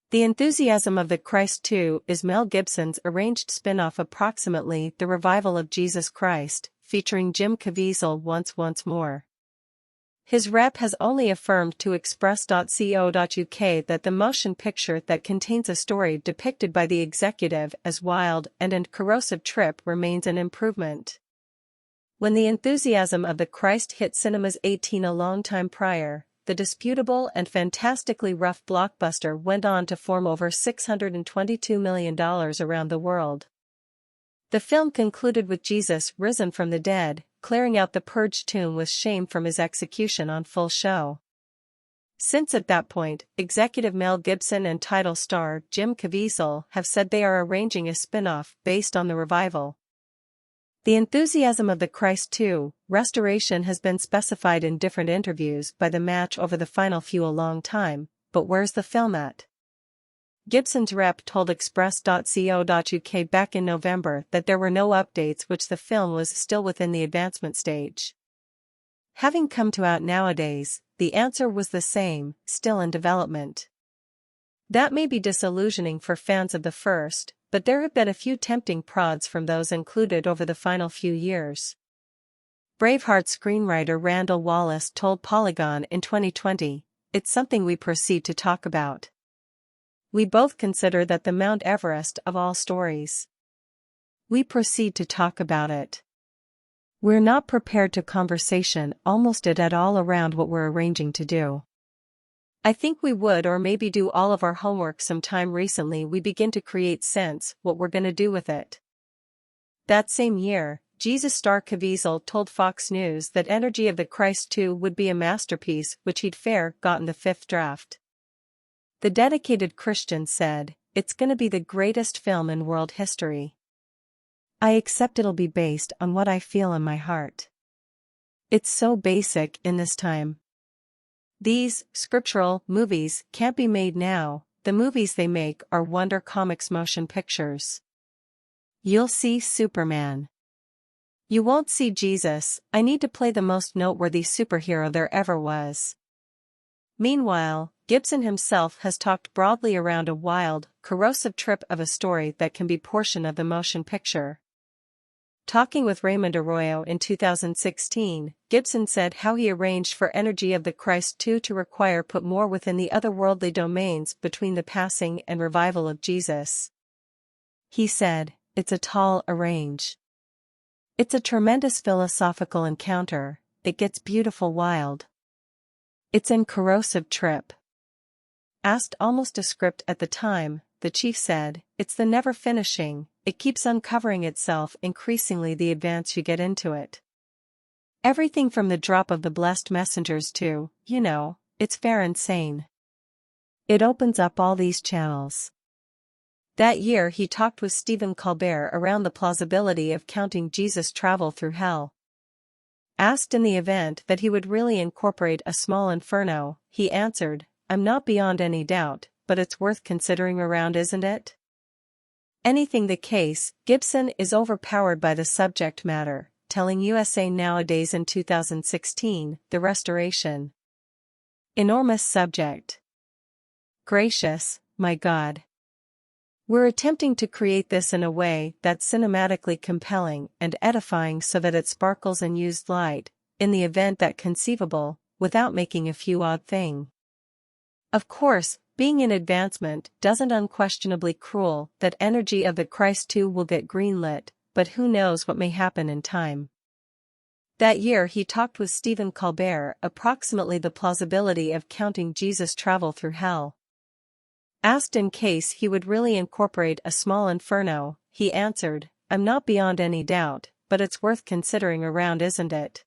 The Enthusiasm of the Christ 2 is Mel Gibson's arranged spin-off approximately The Revival of Jesus Christ, featuring Jim Caviezel once more. His rep has only affirmed to express.co.uk that the motion picture that contains a story depicted by the executive as wild and corrosive trip remains an improvement. When The Enthusiasm of the Christ hit cinemas a long time prior, the disputable and fantastically rough blockbuster went on to form over $622 million around the world. The film concluded with Jesus risen from the dead, clearing out the purged tomb with shame from his execution on full show. Since at that point, executive Mel Gibson and title star Jim Caviezel have said they are arranging a spin-off based on the revival. The Enthusiasm of the Christ 2 restoration has been specified in different interviews by the Match over the final few a long time, but where's the film at? Gibson's rep told express.co.uk back in November that there were no updates, which the film was still within the advancement stage. Having come to out nowadays, the answer was the same, still in development. That may be disillusioning for fans of the first, but there have been a few tempting prods from those included over the final few years. Braveheart screenwriter Randall Wallace told Polygon in 2020, "It's something we proceed to talk about. We both consider that the Mount Everest of all stories. We proceed to talk about it. We're not prepared to conversation almost at all around what we're arranging to do. I think we would or maybe do all of our homework sometime recently we begin to create sense what we're gonna do with it." That same year, Jesus star Caviezel told Fox News that Energy of the Christ 2 would be a masterpiece which he'd gotten the fifth draft. The dedicated Christian said, "It's gonna be the greatest film in world history. I accept it'll be based on what I feel in my heart. It's so basic in this time. These scriptural movies can't be made now, the movies they make are Wonder Comics motion pictures. You'll see Superman. You won't see Jesus. I need to play the most noteworthy superhero there ever was." Meanwhile, Gibson himself has talked broadly around a wild, corrosive trip of a story that can be portion of the motion picture. Talking with Raymond Arroyo in 2016, Gibson said how he arranged for Energy of the Christ 2 to require put more within the otherworldly domains between the passing and revival of Jesus. He said, "It's a tall arrange. It's a tremendous philosophical encounter, it gets beautiful wild. It's an corrosive trip." Asked almost a script at the time, the chief said, "It's the never finishing, it keeps uncovering itself increasingly the advance you get into it. Everything from the drop of the blessed messengers to, it's fair and sane. It opens up all these channels." That year he talked with Stephen Colbert around the plausibility of counting Jesus' travel through hell. Asked in the event that he would really incorporate a small inferno, he answered, "I'm not beyond any doubt, but it's worth considering around, isn't it?" Anything the case, Gibson is overpowered by the subject matter, telling USA Nowadays in 2016, "The restoration. Enormous subject. Gracious, my God. We're attempting to create this in a way that's cinematically compelling and edifying so that it sparkles in used light, in the event that conceivable, without making a few odd thing. Of course, being in advancement doesn't unquestionably cruel that Energy of the Christ 2 will get greenlit, but who knows what may happen in time." That year he talked with Stephen Colbert approximately the plausibility of counting Jesus' travel through hell. Asked in case he would really incorporate a small inferno, he answered, "I'm not beyond any doubt, but it's worth considering around, isn't it?"